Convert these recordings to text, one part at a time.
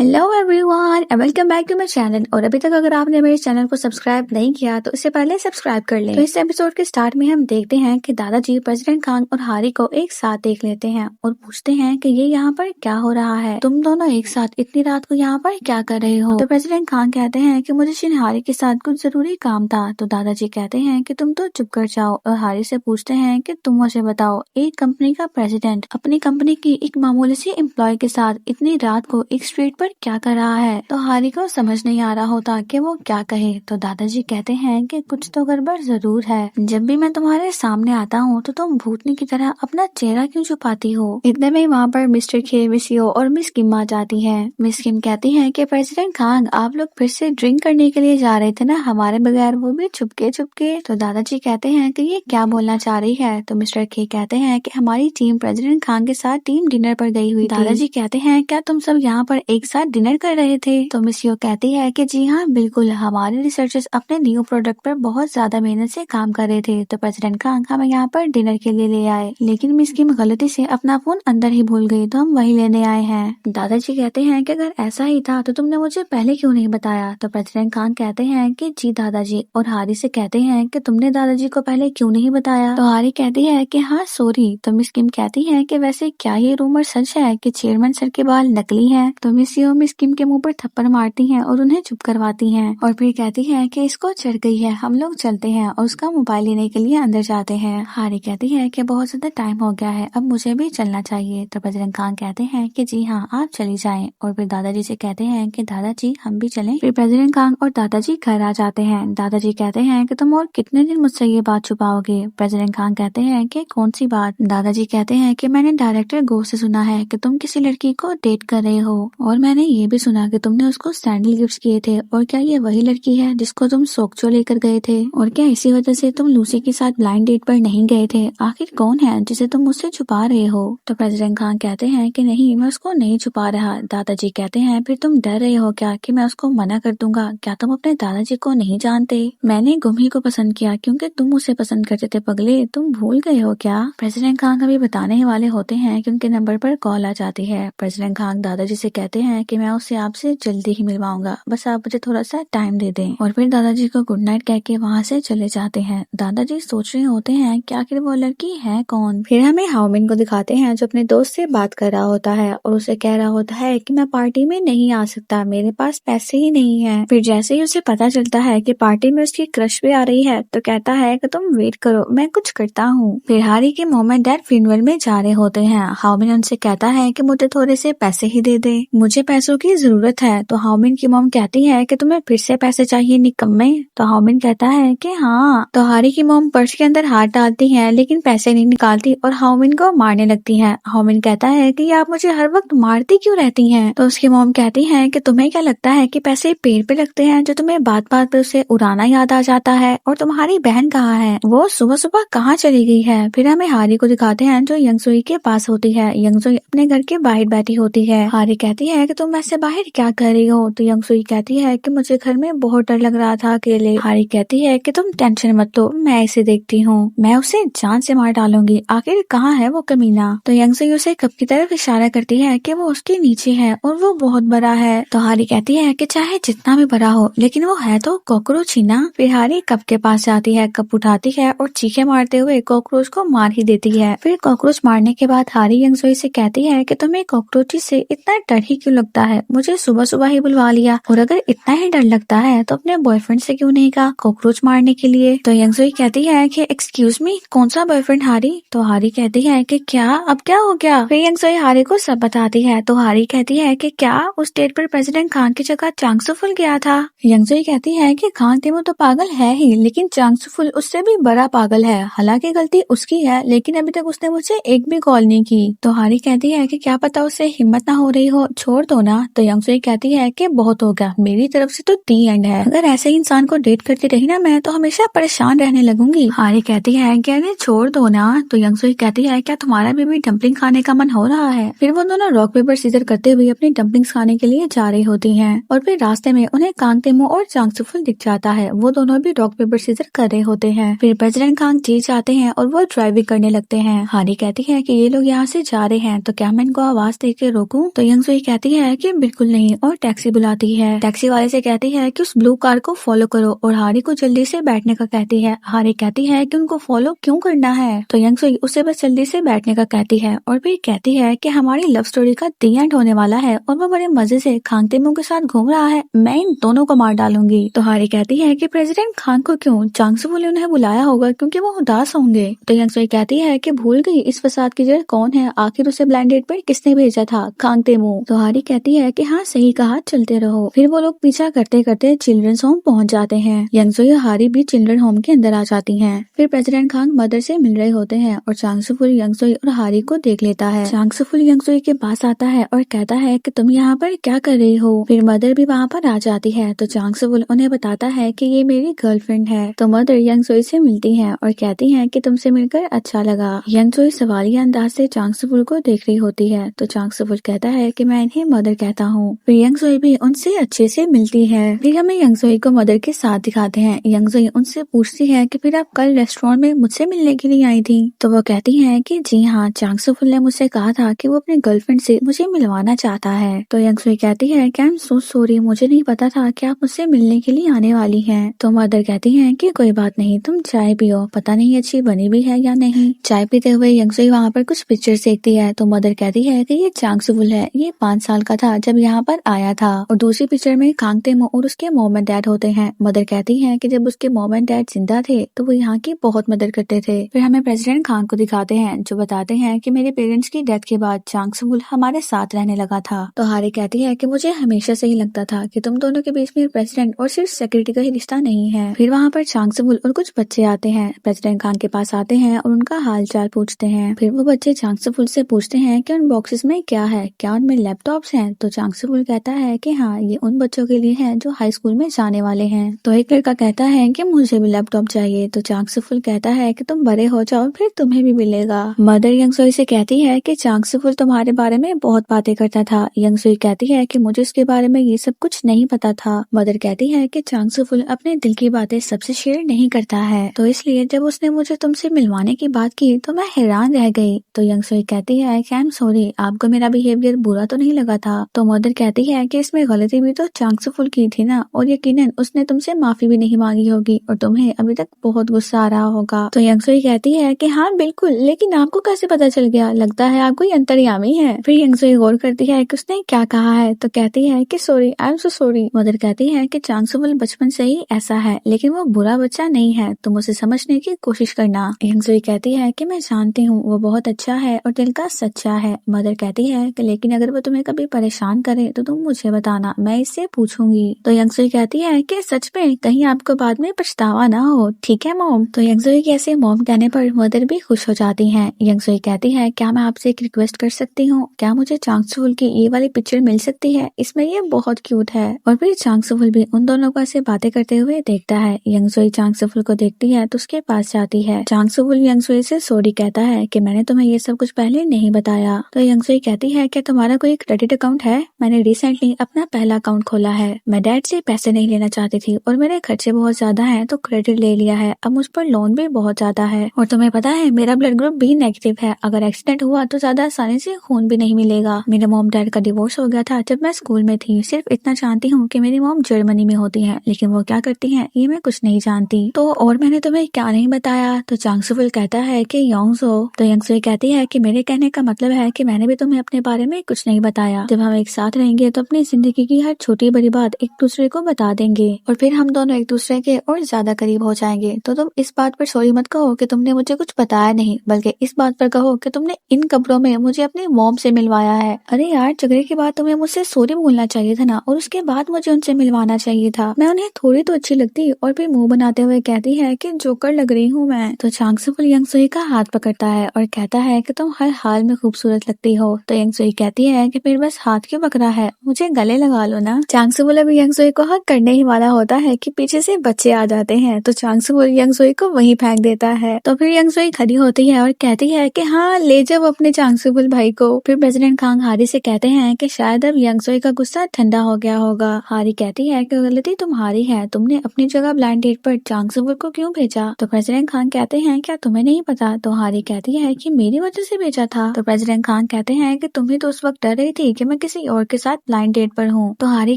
Hello everyone, welcome back to my channel. और अभी तक अगर आपने मेरे चैनल को सब्सक्राइब नहीं किया तो इससे पहले सब्सक्राइब कर लें। तो इस एपिसोड के स्टार्ट में हम देखते हैं कि दादाजी प्रेसिडेंट खान और हारी को एक साथ देख लेते हैं और पूछते हैं कि ये यहाँ पर क्या हो रहा है, तुम दोनों एक साथ इतनी रात को यहाँ पर क्या कर रहे हो। तो प्रेसिडेंट खान कहते हैं कि मुझे शिनहारी के साथ कुछ जरूरी काम था। तो दादाजी कहते हैं कि तुम तो चुप कर जाओ और हारी से पूछते हैं कि तुम मुझे बताओ, एक कंपनी का प्रेसिडेंट अपनी कंपनी की एक मामूली सी एम्प्लॉय के साथ इतनी रात को एक स्ट्रीट पर क्या कर रहा है। तो हारी को समझ नहीं आ रहा होता कि वो क्या कहे। तो दादाजी कहते हैं कि कुछ तो गड़बड़ जरूर है, जब भी मैं तुम्हारे सामने आता हूँ तो तुम भूतनी की तरह अपना चेहरा क्यों छुपाती हो। इतने में वहाँ पर मिस्टर खे, मिसियो और मिस किम आ जाती है। मिस किम कहती है कि प्रेसिडेंट खान, आप लोग फिर से ड्रिंक करने के लिए जा रहे थे ना, हमारे बगैर, वो भी छुपके छुपके। तो दादाजी कहते हैं कि ये क्या बोलना चाह रही है। तो मिस्टर खे कहते हैं कि हमारी टीम प्रेसिडेंट खान के साथ टीम डिनर पर गई हुई थी। दादाजी कहते हैं क्या तुम सब यहाँ पर एक साथ डिनर कर रहे थे। तो मिसियो कहती है कि जी हाँ बिल्कुल, हमारे रिसर्चर्स अपने न्यू प्रोडक्ट पर बहुत ज्यादा मेहनत से काम कर रहे थे, तो प्रेसिडेंट खान हमें यहाँ पर डिनर के लिए ले आए, लेकिन मिस किम गलती से अपना फोन अंदर ही भूल गई तो हम वही लेने आए हैं। दादाजी कहते हैं कि अगर ऐसा ही था तो तुमने मुझे पहले क्यों नहीं बताया। तो प्रेसिडेंट खान कहते हैं कि जी दादाजी, और हारी से कहते हैं कि तुमने दादाजी को पहले क्यों नहीं बताया। तो हारी कहती है कि हाँ सॉरी। तो मिस किम कहती है कि वैसे क्या ये रूमर सच है कि चेयरमैन सर के बाल नकली हैं। तो मिस किम के मुंह पर थप्पड़ मारती हैं और उन्हें चुप करवाती हैं और फिर कहती है कि इसको चढ़ गई है, हम लोग चलते हैं, और उसका मोबाइल लेने के लिए अंदर जाते हैं। हारी कहती है कि बहुत ज्यादा टाइम हो गया है, अब मुझे भी चलना चाहिए। तो प्रेसिडेंट खान कहते हैं कि जी हाँ आप चली जाएं, और फिर दादाजी से कहते हैं कि दादाजी हम भी चलें। फिर प्रेसिडेंट खान और दादाजी घर आ जाते हैं। दादाजी कहते हैं कि तुम और कितने दिन मुझसे ये बात छुपाओगे। प्रेसिडेंट खान कहते हैं कि कौन सी बात। दादाजी कहते हैं कि मैंने डायरेक्टर गो से सुना है कि तुम किसी लड़की को डेट कर रहे हो, और मैंने ये भी सुना कि तुमने उसको सैंडल गिफ्ट किए थे। और क्या ये वही लड़की है जिसको तुम सोक्चो लेकर गए थे, और क्या इसी वजह से तुम लूसी के साथ ब्लाइंड डेट पर नहीं गए थे। आखिर कौन है जिसे तुम मुझसे छुपा रहे हो। तो प्रेसिडेंट खान कहते हैं कि नहीं, मैं उसको नहीं छुपा रहा। दादाजी कहते हैं फिर तुम डर रहे हो क्या कि मैं उसको मना कर दूंगा। क्या तुम अपने दादाजी को नहीं जानते। मैंने गुम्ही को पसंद किया क्योंकि तुम उसे पसंद करते थे पगले, तुम भूल गए हो क्या। प्रेसिडेंट खान कभी बताने ही वाले होते हैं कि उनके नंबर पर कॉल आ जाती है। प्रेसिडेंट खान दादाजी से कहते हैं कि मैं उससे आपसे जल्दी ही मिलवाऊंगा, बस आप मुझे थोड़ा सा टाइम दे दें। और फिर दादाजी को गुड नाइट कह के वहाँ से चले जाते हैं। दादाजी सोच रहे होते हैं कि आखिर वो लड़की है कौन। फिर हमें हाओमिन को दिखाते हैं जो अपने दोस्त से बात कर रहा होता है और उसे कह रहा होता है कि मैं पार्टी में नहीं आ सकता, मेरे पास पैसे ही नहीं है। फिर जैसे ही उसे पता चलता है कि पार्टी में उसकी क्रश भी आ रही है तो कहता है कि तुम वेट करो, मैं कुछ करता हूँ। फिर हारी के मॉम एंड डैड फ्यूनरल में जा रहे होते हैं। हाओमिन उनसे कहता है कि मुझे थोड़े से पैसे ही दे दे, मुझे पैसों की जरूरत है। तो हाओमिन की मॉम कहती है कि तुम्हें फिर से पैसे चाहिए निकम्मे। तो हाओमिन कहता है कि हाँ। तो हारी की मॉम पर्स के अंदर हाथ डालती है लेकिन पैसे नहीं निकालती और हाओमिन को मारने लगती है। हाओमिन कहता है कि आप मुझे हर वक्त मारती क्यों रहती हैं। तो उसकी मॉम कहती है कि तुम्हें क्या लगता है कि पैसे पेड़ पे लगते हैं जो तुम्हें बात बात पे उसे उड़ाना याद आ जाता है। और तुम्हारी बहन कहाँ है, वो सुबह सुबह कहाँ चली गई है। फिर हमें हारी को दिखाते हैं जो यंगसुई के पास होती है। यंगसुई अपने घर के बाहर बैठी होती है। हारी कहती है कि तुम ऐसे बाहर क्या कर रही हो। तो यंगसुई कहती है कि मुझे घर में बहुत डर लग रहा था अकेले। हारी कहती है कि तुम टेंशन मत लो, मैं इसे देखती हूँ, मैं उसे जान से मार डालूंगी, आखिर कहाँ है वो कमीना। तो यंगसुई उसे कप की तरफ इशारा करती है कि वो उसके नीचे है और वो बहुत बड़ा है। तो हारी कहती है कि चाहे जितना भी बड़ा हो लेकिन वो है तो कॉकरोच ही ना। फिर हारी कप के पास जाती है, कप उठाती है और चीखे मारते हुए कॉकरोच को मार ही देती है। फिर कॉकरोच मारने के बाद हारी यंगसुई से कहती है कि तुम्हें कॉकरोच से इतना डर ही क्यों लगता है, मुझे सुबह सुबह ही बुलवा लिया, और अगर इतना ही डर लगता है तो अपने बॉयफ्रेंड से क्यों नहीं कहा कॉकरोच मारने के लिए। तो यंगसुई कहती है कि एक्सक्यूज मी, कौन सा बॉयफ्रेंड हारी। तो हारी कहती है कि क्या, अब क्या हो गया। फिर यंगसुई हारी को सब बताती है। तो हारी कहती है कि क्या उस डेट पर प्रेसिडेंट खान की जगह चांगसुफुल गया था। यंगसुई कहती है कि खान तेमो तो पागल है ही, लेकिन चांगसुफुल उससे भी बड़ा पागल है, हालांकि गलती उसकी है लेकिन अभी तक उसने मुझे एक भी कॉल नहीं की। तो हारी कहती है कि क्या पता उससे हिम्मत ना हो रही हो, छोड़ दो ना। तो यंगसुई कहती है कि बहुत हो गया, मेरी तरफ से तो दी एंड है, अगर ऐसे ही इंसान को डेट करती रही ना मैं तो हमेशा परेशान रहने लगूंगी। हारी कहती है कि अरे छोड़ दो ना। तो यंगसुई कहती है क्या तुम्हारा भी डम्पलिंग खाने का मन हो रहा है। फिर वो दोनों रॉक पेपर सीजर करते हुए अपनी डम्पलिंग्स खाने के लिए जा रही होती हैं और फिर रास्ते में उन्हें कांग तेमो और चांगसुफुल दिख जाता है। वो दोनों भी रॉक पेपर सीजर कर रहे होते हैं। फिर प्रेसिडेंट खान जीत जाते हैं और वो ड्राइविंग करने लगते हैं। हारी कहती है कि ये लोग यहाँ से जा रहे हैं तो क्या मैं इनको आवाज दे के रोकूं। तो यंगसुई कहती है कि बिल्कुल नहीं, और और टैक्सी बुलाती है। टैक्सी वाले से कहती है कि उस ब्लू कार को फॉलो करो और हारी को जल्दी से बैठने का कहती है। हारी कहती है कि उनको फॉलो क्यों करना है, तो यंग सुई उसे बस जल्दी से बैठने का कहती है और फिर कहती है कि हमारी लव स्टोरी का दी एंड होने वाला है और वो बड़े मजे से खांगते मुंह के साथ घूम रहा है, मैं इन दोनों को मार डालूंगी। तो हारी कहती है कि प्रेसिडेंट खान को क्यों, चांग सुफुल ने उन्हें बुलाया होगा क्योंकि वो उदास होंगे। तो यंग सुई कहती है कि भूल गई इस फसाद की जड़ कौन है, आखिर उसे ब्लाइंड डेट पर किसने भेजा था, खांगते मुंह। तो हारी कहती है कि हाँ सही कहा, चलते रहो। फिर वो लोग पीछा करते करते चिल्ड्रंस होम पहुंच जाते हैं। यंग सुई और हारी भी चिल्ड्रन होम के अंदर आ जाती हैं। फिर प्रेसिडेंट खान मदर से मिल रहे होते हैं और चांग सुफुल यंग सुई और हारी को देख लेता है। चांग सुफुल यंग सुई के पास आता है और कहता है कि तुम यहाँ पर क्या कर रही हो। फिर मदर भी वहाँ पर आ जाती है तो चांग सुफुल उन्हें बताता है कि ये मेरी गर्लफ्रेंड है। तो मदर यंग सुई से मिलती है और कहती है कि तुमसे मिलकर अच्छा लगा। यंग सुई सवालिया अंदाज से चांग सुफुल को देख रही होती है तो चांग सुफुल कहता है कि मैं इन्हें मदर कहता हूँ। फिर यंग सुई भी उनसे अच्छे से मिलती है। फिर हमें यंग सुई को मदर के साथ दिखाते हैं। यंग सुई उनसे पूछती है कि फिर आप कल रेस्टोरेंट में मुझसे मिलने के लिए आई थी। तो वो कहती है कि जी हाँ, चांग सुफुल ने मुझसे कहा था कि वो अपने गर्लफ्रेंड से मुझे मिलवाना चाहता है। तो यंग सुई कहती है कि आई एम सो सॉरी, मुझे नहीं पता था कि आप मुझसे मिलने के लिए आने वाली हैं। तो मदर कहती है कि कोई बात नहीं, तुम चाय पियो, पता नहीं अच्छी बनी भी है या नहीं। चाय पीते हुए यंग सुई वहाँ पर कुछ पिक्चर देखती है तो मदर कहती है कि ये चांग सुफुल है, ये 5 साल का था जब यहाँ पर आया था। और दूसरी पिक्चर में खांगते मुंह और उसके मॉम एंड डैड होते हैं। मदर कहती है कि जब उसके मॉम एंड डैड जिंदा थे तो वो यहाँ की बहुत मदद करते थे। फिर हमें प्रेसिडेंट खान को दिखाते हैं जो बताते हैं कि मेरे पेरेंट्स की डेथ के बाद चांग सुफुल हमारे साथ रहने लगा था। तो हारी कहती है कि मुझे हमेशा से ही लगता था कि तुम दोनों के बीच में प्रेसिडेंट और सिर्फ सेक्रेटरी का ही रिश्ता नहीं है। फिर वहाँ पर चांग सुफुल और कुछ बच्चे आते हैं, प्रेसिडेंट खान के पास आते हैं और उनका हाल चाल पूछते हैं। फिर वो बच्चे चांग सुफुल से पूछते हैं कि उन बॉक्सेस में क्या है, क्या उनमें लैपटॉप्स हैं। तो चांग सुफुल कहता है कि हाँ, ये उन बच्चों के लिए है जो हाई स्कूल में जाने वाले हैं। तो एक लड़का कहता है कि मुझे भी लैपटॉप चाहिए। तो चांग सुफुल कहता है कि तुम बड़े हो जाओ फिर तुम्हें भी मिलेगा। मदर यंग सुई से कहती है कि चांग सुफुल तुम्हारे बारे में बहुत बातें करता था। यंग सुई कहती है कि मुझे उसके बारे में ये सब कुछ नहीं पता था। मदर कहती है कि चांग सुफुल अपने दिल की बातें सबसे शेयर नहीं करता है, तो इसलिए जब उसने मुझे तुमसे मिलवाने की बात की तो मैं हैरान रह गई। तो यंग सुई कहती है कि आई एम सॉरी, आपको मेरा बिहेवियर बुरा तो नहीं लगा था। तो मदर कहती है कि इसमें गलती भी तो चांग सुफुल की थी ना, और यकीनन उसने तुमसे माफी भी नहीं मांगी होगी और तुम्हें अभी तक बहुत गुस्सा आ रहा होगा। तो यंग सुई कहती है कि हाँ बिल्कुल, लेकिन आपको कैसे पता चल गया, लगता है आप कोई अंतर्यामी है। फिर यंग सुई गौर करती है कि उसने क्या कहा है तो कहती है कि sorry, I am so sorry. Mother कहती है कि चांग सुफुल बचपन से ही ऐसा है, लेकिन वो बुरा बच्चा नहीं है, तुम उसे समझने की कोशिश करना। यंग सुई कहती है कि मैं जानती हूँ वो बहुत अच्छा है और दिल का सच्चा है। मदर कहती है कि लेकिन अगर वो तुम्हें कभी परेशान करे तो तुम मुझे बताना, मैं इससे पूछूंगी। तो यंग सुई कहती है कि सच में, कहीं आपको बाद में पछतावा ना हो, ठीक है मॉम। तो यंग सुई के ऐसे मॉम कहने पर मदर भी खुश हो जाती हैं। यंग सुई कहती है क्या मैं आपसे एक रिक्वेस्ट कर सकती हूँ, क्या मुझे चांग सुफुल की ये वाली पिक्चर मिल सकती है, इसमें ये बहुत क्यूट है। और फिर चांग सुफुल भी उन दोनों को ऐसे बातें करते हुए देखता है। यंग सुई चांग सुफुल को देखती है तो उसके पास जाती है। चांग सुफुल यंग सुई से सॉरी कहता है कि मैंने तुम्हें ये सब कुछ पहले नहीं बताया। तो यंग सुई कहती है क्या तुम्हारा कोई क्रेडिट अकाउंट है, मैंने रिसेंटली अपना पहला अकाउंट खोला है, मैं डैड से पैसे नहीं लेना चाहती थी और मेरे खर्चे बहुत ज्यादा हैं तो क्रेडिट ले लिया है, अब मुझ पर लोन भी बहुत ज्यादा है और तुम्हें पता है मेरा ब्लड ग्रुप बी नेगेटिव है, अगर एक्सीडेंट हुआ तो ज्यादा आसानी से खून भी नहीं मिलेगा। मेरे मॉम डैड का डिवोर्स हो गया था जब मैं स्कूल में थी, सिर्फ इतना जानती हूँ कि मेरी मॉम जर्मनी में होती है, लेकिन वो क्या करती है ये मैं कुछ नहीं जानती। तो और मैंने तुम्हें क्या नहीं बताया। तो चांग सुफुल कहता है कि योंगसो। तो यंग सुई कहती है कि मेरे कहने का मतलब है कि मैंने भी तुम्हें अपने बारे में कुछ नहीं बताया, जब हम एक साथ रहेंगे तो अपनी जिंदगी की हर छोटी बड़ी बात एक दूसरे को बता देंगे और फिर हम दोनों एक दूसरे के और ज्यादा करीब हो जाएंगे। तो तुम इस बात पर सॉरी मत कहो कि तुमने मुझे कुछ बताया नहीं, बल्कि इस बात पर कहो कि तुमने इन कपड़ों में मुझे अपनी मॉम से मिलवाया है। अरे यार, झगड़े के बाद तुम्हें मुझसे सॉरी बोलना चाहिए था ना, और उसके बाद मुझे उनसे मिलवाना चाहिए था, मैं उन्हें थोड़ी तो अच्छी लगती। और फिर मुंह बनाते हुए कहती है कि जोकर लग रही हूँ मैं। तो चांग सुफुल यंग सुई का हाथ पकड़ता है और कहता है कि तुम हर हाल में खूबसूरत लगती हो। तो यंग सुई कहती है कि फिर बस हाथ क्यों पकड़ा है, मुझे गले लगा लो ना। चांग सुफुल अभी यंग सुई को हक करने ही वाला होता है कि पीछे से बच्चे आ जाते हैं, तो चांग सुफुल यंग सुई को वहीं फेंक देता है। तो फिर यंग सुई खड़ी होती है और कहती है कि हाँ, ले जाओ अपने चांग सुफुल भाई को। फिर प्रेसिडेंट खान हारी से कहते हैं कि शायद अब यंग सुई का गुस्सा ठंडा हो गया होगा। हारी कहती है कि गलती तुम्हारी है, तुमने अपनी जगह ब्लाइंड डेट पर चांग सुफुल को क्यों भेजा। तो प्रेसिडेंट खान कहते हैं क्या तुम्हें नहीं पता। तो हारी कहती है कि मेरी वजह से भेजा था। तो प्रेसिडेंट खान कहते हैं कि तुम ही तो उस वक्त डर रही थी कि मैं किसी और के साथ ब्लाइंड ब्लाइंड डेट पर हूँ। तो हारी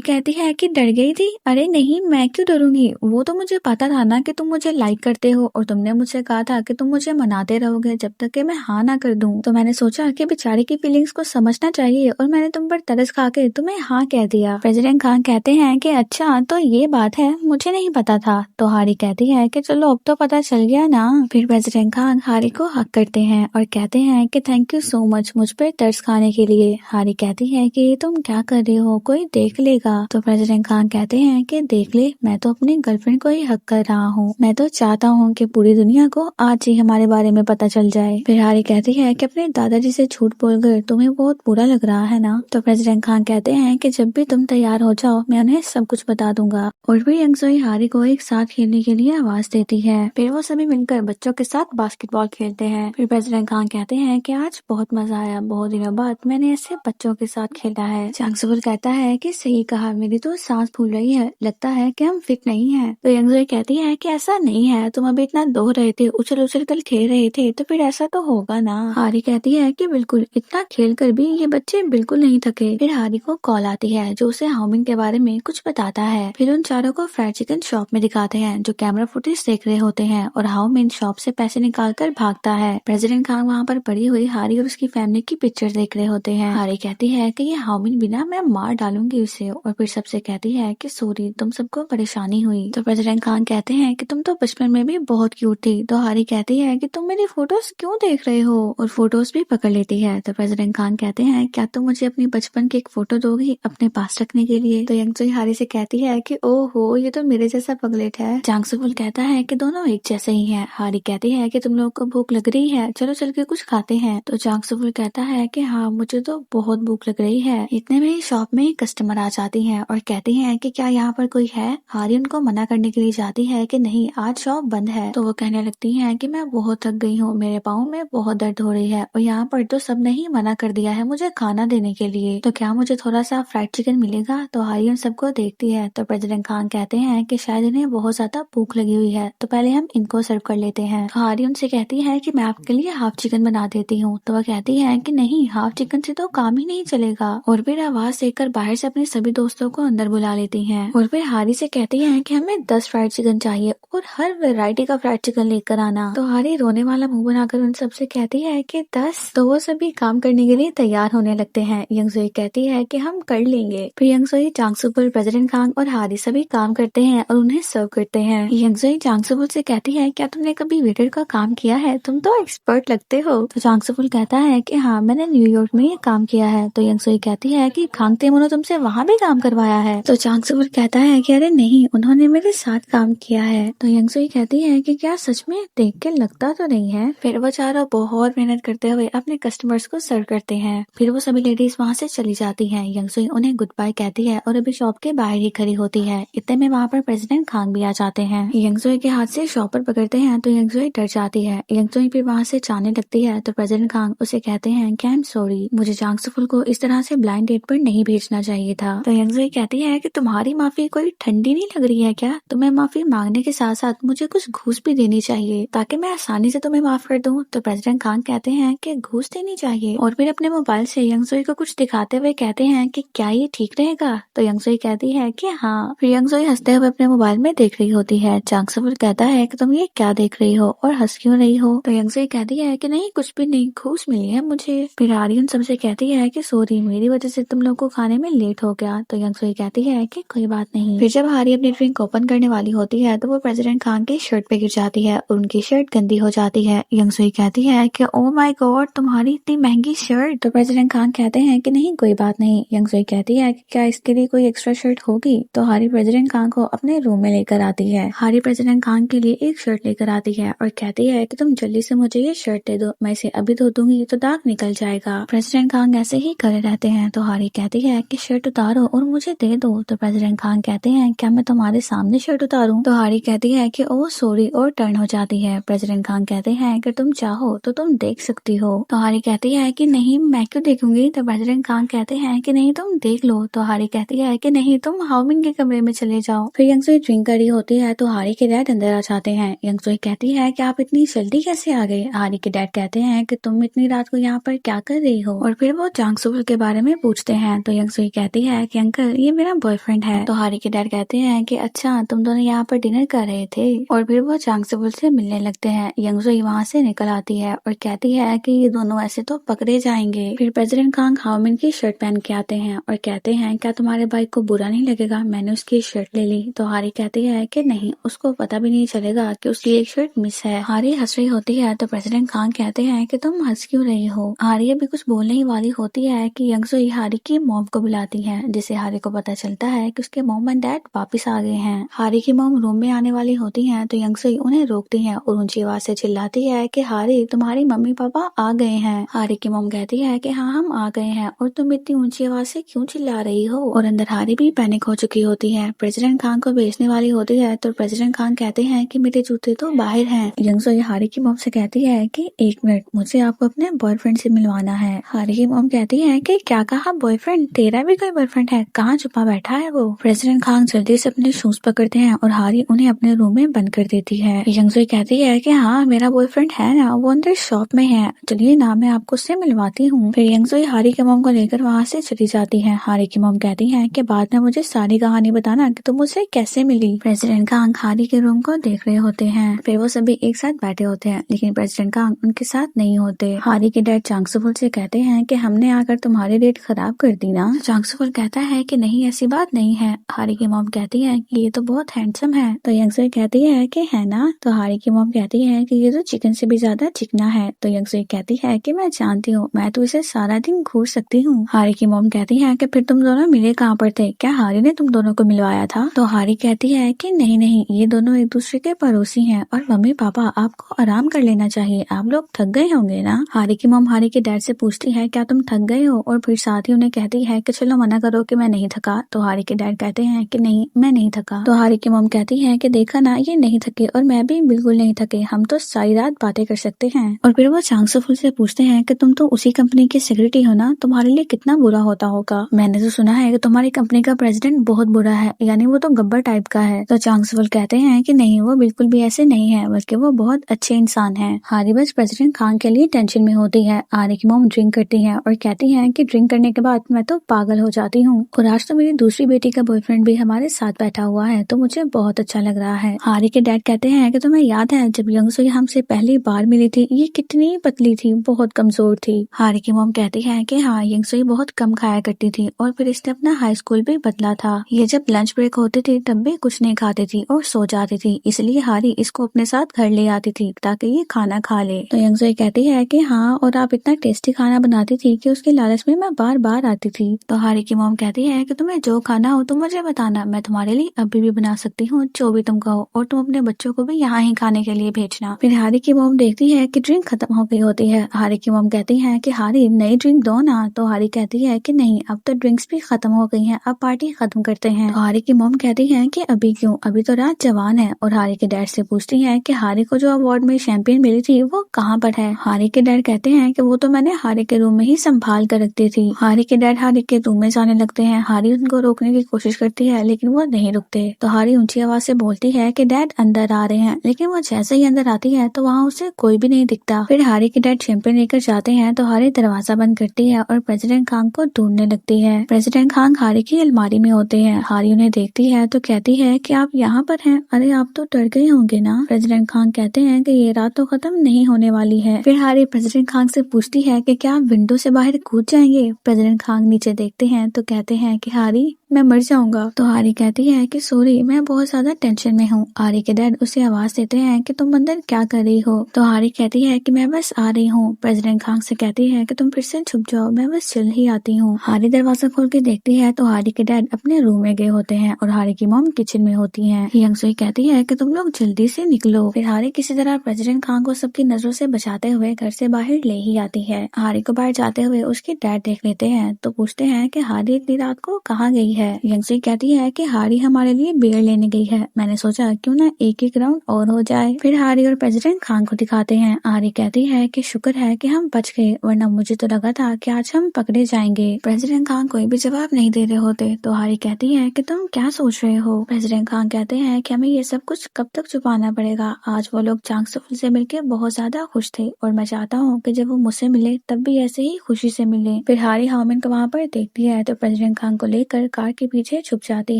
कहती है कि डर गई थी। अरे नहीं, मैं क्यों डरूंगी, वो तो मुझे पता था ना कि तुम मुझे लाइक करते हो और तुमने मुझसे कहा था कि तुम मुझे मनाते रहोगे जब तक कि मैं हाँ ना कर दूं। तो मैंने सोचा कि बेचारी की फीलिंग्स को समझना चाहिए और मैंने तुम पर तरस खा के तुम्हें हाँ कह दिया। प्रेसिडेंट खान कहते हैं कि अच्छा तो ये बात है, मुझे नहीं पता था। तो हारी कहती है कि चलो अब तो पता चल गया ना। फिर प्रेसिडेंट खान हारी को हक करते हैं और कहते हैं कि थैंक यू सो मच मुझ पर तरस खाने के लिए। हारी कहती है कि तुम क्या कर रही हो, कोई देख लेगा। तो प्रेसिडेंट खान कहते हैं कि देख ले, मैं तो अपनी गर्लफ्रेंड को ही हक कर रहा हूँ, मैं तो चाहता हूँ कि पूरी दुनिया को आज ही हमारे बारे में पता चल जाए। फिर हारी कहती है कि अपने दादाजी से झूठ बोलकर तुम्हें बहुत बुरा लग रहा है ना। तो प्रेसिडेंट खान कहते हैं कि जब भी तुम तैयार हो जाओ मैं उन्हें सब कुछ बता दूंगा। और फिर यंगसोई हारी को एक साथ खेलने के लिए आवाज देती है। फिर वो सभी मिलकर बच्चों के साथ बास्केटबॉल खेलते हैं। फिर प्रेसिडेंट खान कहते हैं कि आज बहुत मजा आया, बहुत दिनों बाद मैंने ऐसे बच्चों के साथ खेला है। चांग सुबुल कहता है कि सही कहा, मेरी तो सांस फूल रही है, लगता है कि हम फिट नहीं है। तो यंगसोई कहती है कि ऐसा नहीं है, तुम अभी इतना दो रहे थे, उछल उछल कर खेल रहे थे, तो फिर ऐसा तो होगा ना। हारी कहती है कि बिल्कुल, इतना खेल कर भी ये बच्चे बिल्कुल नहीं थके। फिर हारी को कॉल आती है जो उसे हाओमिन के बारे में कुछ बताता है। फिर उन चारों को फ्राइड चिकन शॉप में दिखाते हैं जो कैमरा फुटेज देख रहे होते हैं और हाओमिन शॉप से पैसे निकाल कर भागता है। प्रेसिडेंट खान वहाँ पर पड़ी हुई हारी और उसकी फैमिली की पिक्चर देख रहे होते हैं। हारी कहती है कि ये हाओमिन बिना मैं मार डालूंगी उसे, और फिर सबसे कहती है कि सॉरी तुम सबको परेशानी हुई। तो प्रेसिडेंट खान कहते हैं कि तुम तो बचपन में भी बहुत क्यूट थी। तो हारी कहती है कि तुम मेरी फोटोज क्यों देख रहे हो, और फोटोज भी पकड़ लेती है। तो प्रेसिडेंट खान कहते हैं क्या तुम मुझे अपनी बचपन की एक फोटो दोगी अपने पास रखने के लिए। तो यंगसोई हारी से कहती है कि ओहो, ये तो मेरे जैसा पगलेट है। चांग सुबुल कहता है कि दोनों एक जैसे ही हैं। हारी कहती है कि तुम लोगों को भूख लग रही है, चलो चल के कुछ खाते हैं। तो चांग सुबुल कहता है कि हाँ मुझे तो बहुत भूख लग रही है। इतने में ही शॉप में कस्टमर आ जाती हैं और कहती हैं कि क्या यहाँ पर कोई है। हारी उनको मना करने के लिए जाती है कि नहीं, आज शॉप बंद है। तो वो कहने लगती हैं कि मैं बहुत थक गई हूँ, मेरे पाँव में बहुत दर्द हो रही है और यहाँ पर तो सबने ही मना कर दिया है मुझे खाना देने के लिए, तो क्या मुझे थोड़ा सा फ्राइड चिकन मिलेगा। तो हारी उन सबको देखती है। तो प्रेसिडेंट खान कहते हैं कि शायद इन्हें बहुत ज्यादा भूख लगी हुई है, तो पहले हम इनको सर्व कर लेते हैं। तो हारी उनसे कहती है कि मैं आपके लिए हाफ चिकन बना देती हूँ। तो वह कहती है कि नहीं, हाफ चिकन से तो काम ही नहीं चलेगा। और फिर आवाज देकर बाहर से अपने सभी दोस्तों को अंदर बुला लेती हैं। और फिर हारी से कहती है कि हमें 10 फ्राइड चिकन चाहिए और हर वैरायटी का फ्राइड चिकन लेकर आना। तो हारी रोने वाला मुंह बनाकर उन सबसे कहती है कि 10। तो वो सभी काम करने के लिए तैयार होने लगते हैं। यंगसोई कहती है कि हम कर लेंगे। फिर यंगसोई, चांग सुबुल, प्रेसिडेंट खान और हारी सभी काम करते हैं और उन्हें सर्व करते हैं। यंगसोई चांग सुबुल से कहती है क्या तुमने कभी वेटर का काम किया है, तुम तो एक्सपर्ट लगते हो। तो चांग सुबुल कहता है कि हाँ, मैंने न्यूयॉर्क में ये काम किया है। तो यंगसोई कहती है कि खांगतेमोनो तुमसे वहाँ भी काम करवाया है। तो चांग सुबुल कहता है कि अरे नहीं, उन्होंने मेरे साथ काम किया है। तो यंगसोई कहती है कि क्या सच में, देख के लगता तो नहीं है। फिर वो चारों बहुत मेहनत करते हुए अपने कस्टमर्स को सर्व करते हैं। फिर वो सभी लेडीज वहाँ से चली जाती हैं। यंगसोई उन्हें गुड बाय कहती है और अभी शॉप के बाहर ही खड़ी होती है। इतने में वहाँ पर प्रेसिडेंट खान भी आ जाते हैं। यंगसोई के हाथ से शॉपर पकड़ते हैं तो यंगसोई डर जाती है। यंगसोई फिर वहाँ से जाने लगती है तो प्रेसिडेंट खान उसे कहते हैं कि आई एम सॉरी, मुझे चांग सुबुल को इस तरह से ब्लाइंड डेट पर नहीं भेजना चाहिए था। तो यंगसोई कहती है कि तुम्हारी माफी कोई ठंडी नहीं लग रही है क्या, तुम्हें माफी मांगने के साथ साथ मुझे कुछ घूस भी देनी चाहिए ताकि मैं आसानी से तुम्हें माफ कर दूं। तो प्रेसिडेंट खान कहते हैं कि घूस देनी चाहिए और फिर अपने मोबाइल से यंगसोई को कुछ दिखाते हुए कहते हैं कि क्या ये ठीक रहेगा। तो यंगसोई कहती है कि हाँ। फिर यंगसोई हंसते हुए अपने मोबाइल में देख रही होती है। चांग सुबुल कहता है कि तुम ये क्या देख रही हो और हंस क्यों रही हो। तो यंगसोई कहती है कि नहीं, कुछ भी नहीं, घूस मिली है मुझे। फिर आर्यन सबसे कहती है कि सॉरी, मेरी वजह से तुम लोग को खाने में लेट हो गया। तो यंगसोई कहती है कि कोई बात नहीं। फिर जब हारी अपनी ड्रिंक ओपन करने वाली होती है तो वो प्रेसिडेंट खान की शर्ट पे गिर जाती है और उनकी शर्ट गंदी हो जाती है। यंगसोई कहती है कि ओ माय गॉड, तुम्हारी इतनी महंगी शर्ट। तो प्रेसिडेंट खान कहते हैं कि नहीं, कोई बात नहीं। यंगसोई कहती है कि क्या इसके लिए कोई एक्स्ट्रा शर्ट होगी। तो हारी प्रेसिडेंट खान को अपने रूम में लेकर आती है। हारी प्रेसिडेंट खान के लिए एक शर्ट लेकर आती है और कहती है कि तुम जल्दी से मुझे ये शर्ट दे दो, मैं इसे अभी धो दूंगी तो दाग निकल जाएगा। प्रेसिडेंट खान ऐसे ही करे रहते हैं। तो हारी कहती है कि शर्ट उतारो और मुझे दे दो। तो प्रेसिडेंट खान कहते हैं क्या मैं तुम्हारे सामने शर्ट उतारूं। तो हारी कहती है कि ओह सॉरी और टर्न हो जाती है। प्रेसिडेंट खान कहते हैं कि तुम चाहो तो तुम देख सकती हो। तो हारी कहती है कि नहीं, मैं क्यों देखूंगी। तो प्रेसिडेंट खान कहते हैं कि नहीं, तुम देख लो। तो हारी कहती है कि नहीं, तुम हाओमिन के कमरे में चले जाओ। फिर यंगसोई ड्रिंक कर रही होती है तो हारी के डैड अंदर आ जाते हैं। यंगसोई कहती है कि आप इतनी जल्दी कैसे आ गए। हारी के डैड कहते हैं कि तुम इतनी रात को यहाँ पर क्या कर रही हो। और फिर वो चांग सुबुल के बारे में पूछते हैं तो यंगसुई कहती है कि अंकल ये मेरा बॉयफ्रेंड है। तो हारी के डैड कहते हैं कि अच्छा तुम दोनों यहाँ पर डिनर कर रहे थे, और फिर वो चांग सिबुल से मिलने लगते हैं। यंगसुई वहाँ से निकल आती है और कहती है कि ये दोनों ऐसे तो पकड़े जाएंगे। फिर प्रेसिडेंट कांग हाओमिन की शर्ट पहन के आते हैं और कहते हैं क्या तुम्हारे भाई को बुरा नहीं लगेगा मैंने उसकी शर्ट ले ली। तो हारी कहती है कि नहीं, उसको पता भी नहीं चलेगा कि उसकी एक शर्ट मिस है। हारी हंस रही होती है तो प्रेसिडेंट कांग कहते हैं कि तुम हंस क्यों रही हो। हारी अभी कुछ बोलने ही वाली होती है कि यंगसुई हारी की मॉम को बुलाती है, जिससे हारी को पता चलता है कि उसके मॉम एंड डैड वापस आ गए हैं। हारी की मॉम रूम में आने वाली होती है तो यंगसुई उन्हें रोकती है और ऊंची आवाज से चिल्लाती है कि हारी तुम्हारी मम्मी पापा आ गए हैं। हारी की मॉम कहती है कि हाँ हम आ गए हैं और तुम इतनी ऊंची आवाज से क्यों चिल्ला रही हो। और अंदर हारी भी पैनिक हो चुकी होती है। प्रेसिडेंट खान को भेजने वाली होती है तो प्रेसिडेंट खान कहते हैं कि मेरे जूते तो बाहर हैं। यंगसुई हारी की मॉम से कहती है कि एक मिनट, मुझे आपको अपने बॉयफ्रेंड से मिलवाना है। हारी की मॉम कहती है कि क्या कहा बॉयफ्रेंड, तेरा भी कोई बॉयफ्रेंड है, कहाँ छुपा बैठा है वो। प्रेसिडेंट खान जल्दी से अपने शूज पकड़ते हैं और हारी उन्हें अपने रूम में बंद कर देती है। यंगसुई कहती है कि हाँ मेरा बॉयफ्रेंड है ना, वो अंदर शॉप में है, चलिए ना मैं आपको उससे मिलवाती हूँ। फिर यंगसुई हारी की मॉम को लेकर वहाँ से चली जाती है। हारी की मॉम कहती है कि बाद में मुझे सारी कहानी बताना कि तुम मुझसे कैसे मिली। प्रेसिडेंट कांग हारी के रूम को देख रहे होते हैं। फिर वो सभी एक साथ बैठे होते हैं, लेकिन प्रेसिडेंट कांग उनके साथ नहीं होते। हारी के डैड चांग सिबुल से कहते हैं कि हमने आकर तुम्हारी डेट खराब कर दी ना। चांग सिबुल कहता है कि नहीं ऐसी बात नहीं है। हारी की मॉम कहती है कि ये तो बहुत हैंडसम है। तो यंगसुई कहती है कि है ना। तो हारी की मॉम कहती है कि ये तो चिकन से भी ज्यादा चिकना है। तो यंगसुई कहती है कि मैं जानती हूँ, मैं तो इसे सारा दिन घूर सकती हूँ। हारी की मॉम कहती है कि फिर तुम दोनों मिले कहाँ पर थे, क्या हारी ने तुम दोनों को मिलवाया था। तो हारी कहती है कि नहीं नहीं, ये दोनों एक दूसरे के पड़ोसी हैं और मम्मी पापा आपको आराम कर लेना चाहिए, आप लोग थक गए होंगे ना। हारी की मॉम हारी के डैड से पूछती है क्या तुम थक गए हो, और फिर साथ ही उन्हें कहती है कि चलो मना करो कि मैं नहीं थका। तो हारी के डैड कहते हैं कि नहीं मैं नहीं थका। तो हारी की मॉम कहती है कि देखा ना, ये नहीं थके और मैं भी बिल्कुल नहीं थके, हम तो सारी रात बातें कर सकते हैं। और फिर वो चांग सिबुल से पूछते हैं कि तुम तो उसी कंपनी की सेक्रेटरी हो ना, तुम्हारे लिए कितना बुरा होता होगा। मैंने तो सुना है कि तुम्हारी कंपनी का प्रेसिडेंट बहुत बुरा है, यानी वो तो गब्बर टाइप का है। तो चांग सिबुल कहते हैं कि नहीं, वो बिल्कुल भी ऐसे नहीं है, बल्कि वो बहुत अच्छे इंसान है। हारी बस प्रेसिडेंट खान के लिए टेंशन में होती है। हारी की मॉम ड्रिंक करती है और कहती है कि ड्रिंक करने के बाद मैं तो पागल हो जाती हूँ, और आज तो मेरी दूसरी बेटी का बॉयफ्रेंड भी हमारे साथ बैठा हुआ है, तो मुझे बहुत अच्छा लग रहा है। हारी के डैड कहते हैं कि तुम्हें याद है जब यंगसुई हमसे पहली बार मिली थी, ये कितनी पतली थी, बहुत कमजोर थी। हारी की मॉम कहती है कि हाँ, यंगसुई बहुत कम खाया करती थी और फिर इसने अपना हाई स्कूल भी बदला था। ये जब लंच ब्रेक होती थी तब भी कुछ नहीं खाती थी और सो जाती थी, इसलिए हारी इसको अपने साथ घर ले आती थी ताकि ये खाना खा ले। तो यंगसुई कहती है कि हाँ, और आप इतना टेस्टी खाना बनाती थी कि उसके लालच में मैं बार बार आती थी। तो हारी की मॉम कहती है कि तुम्हें जो खाना हो तुम मुझे बताना, मैं तुम्हारे लिए अभी भी बना सकती हूँ जो भी तुम कहो, और तुम अपने बच्चों को भी यहाँ ही खाने के लिए भेजना। फिर हारी की मॉम देखती है कि ड्रिंक खत्म हो गई होती है। हारी की मॉम कहती है कि हारी नई ड्रिंक दो ना। तो हारी कहती है कि नहीं, अब तो ड्रिंक्स भी खत्म हो गई हैं, अब पार्टी खत्म करते हैं। तो हारी की मॉम कहती है कि अभी क्यों, अभी तो रात जवान है। और हारी के डैड से पूछती है कि हारी को जो अवार्ड में चैंपियन मिली थी वो कहाँ पर है। हारी के डैड कहते हैं कि वो तो मैंने हारी के रूम में ही संभाल कर रखती थी। हारी के डैड हारी के रूम में जाने लगते हैं। हारी उनको रोकने की कोशिश करती है लेकिन वो नहीं रुकते। तो हारी ऊंची आवाज से बोलती है कि डैड अंदर आ रहे हैं, लेकिन वो जैसे ही अंदर आती है तो वहाँ उसे कोई भी नहीं दिखता। फिर हारी के डैड चैंपियन लेकर जाते हैं तो हारी दरवाजा बंद करती है और प्रेसिडेंट खान को ढूंढने लगती है। प्रेसिडेंट खान हारी की अलमारी में होते हैं। हारी उन्हें देखती है तो कहती है कि आप यहाँ पर हैं, अरे आप तो डर गए होंगे ना। प्रेसिडेंट खान कहते हैं कि ये रात तो खत्म नहीं होने वाली है। फिर हारी प्रेसिडेंट खान से पूछती है कि क्या आप विंडो से बाहर कूद जाएंगे। प्रेसिडेंट खान नीचे देखते हैं तो कहते हैं कि हारी मैं मर जाऊंगा। तो हारी कहती है कि सॉरी, मैं बहुत ज्यादा टेंशन में हूँ। हारी के डैड उसे आवाज देते हैं कि तुम अंदर क्या कर रही हो। तो हारी कहती है कि मैं बस आ रही हूँ। प्रेसिडेंट खान से कहती है कि तुम फिर से छुप जाओ, मैं बस चल ही आती हूँ। हारी दरवाजा खोल के देखती है तो हारी के डैड अपने रूम में गए होते हैं और हारी की मॉम किचन में होती है। यंगसुई कहती है कि तुम लोग जल्दी से निकलो। फिर हारी किसी तरह प्रेसिडेंट खान को सबकी नजरों से बचाते हुए घर से बाहर ले ही आती है। हारी को बाहर जाते हुए उसके डैड देख लेते हैं तो पूछते हैं कि हारी इतनी रात को कहाँ गई है। यंगसुई कहती है कि हारी हमारे लिए बियर लेने गई है, मैंने सोचा क्यों ना एक राउंड और हो जाए। फिर हारी और प्रेसिडेंट खान को दिखाते हैं। हारी कहती है कि शुक्र है कि हम बच गए, वरना मुझे तो लगा था कि आज हम पकड़े जाएंगे। प्रेसिडेंट खान कोई भी जवाब नहीं दे रहे होते तो हारी कहती है कि तुम क्या सोच रहे हो। प्रेसिडेंट खान कहते हैं कि हमें ये सब कुछ कब तक छुपाना पड़ेगा। आज वो लोग चांग सुफुल से मिलकर बहुत ज्यादा खुश थे और मैं चाहता हूँ कि जब वो मुझसे मिले तब भी ऐसे ही खुशी से मिले। फिर हारी हाओमिन को वहाँ पर देखती है तो प्रेसिडेंट खान को लेकर कार के पीछे छुप जाती